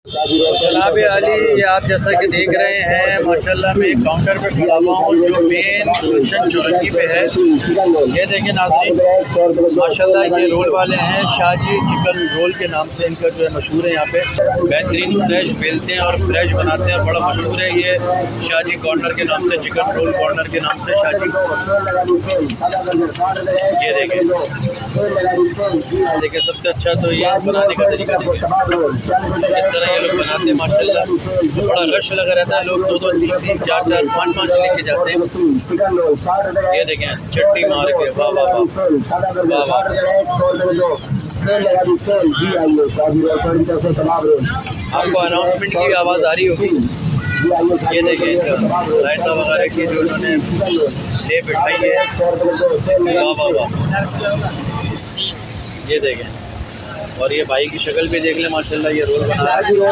जनाब अली, ये आप जैसा कि देख रहे हैं माशाल्लाह मैं काउंटर पे खड़ा हुआ हूँ जो मेन गुलशन चौरंगी पे है। ये देखें नाज़रीन, माशाल्लाह ये रोल वाले हैं शाहजी चिकन रोल के नाम से इनका जो है मशहूर है। यहाँ पे बेहतरीन फ्रेश बेलते हैं और फ्रेश बनाते हैं, बड़ा मशहूर है ये शाहजी कॉर्नर के नाम से, चिकन रोल कॉर्नर के नाम से शाहजी। ये देखें सबसे अच्छा तो ये बनाने का तरीका इस तरह ये लोग बनाते हैं माशाल्लाह। तो बड़ा रश लगा रहता है, लोग 2-2, 3-3, 4-4, 5-5 लेके जाते हैं। ये देखें चट्टी मार के, वाह वाह वाह वाह वाह। आपको अनाउंसमेंट की आवाज़ आ रही होगी। ये देखें रायता वगैरह की जो उन्होंने ले बिठाई है, वाह वाह वाह। ये देखें और ये भाई की शक्ल भी देख लें माशाल्लाह, ये रोल बना है।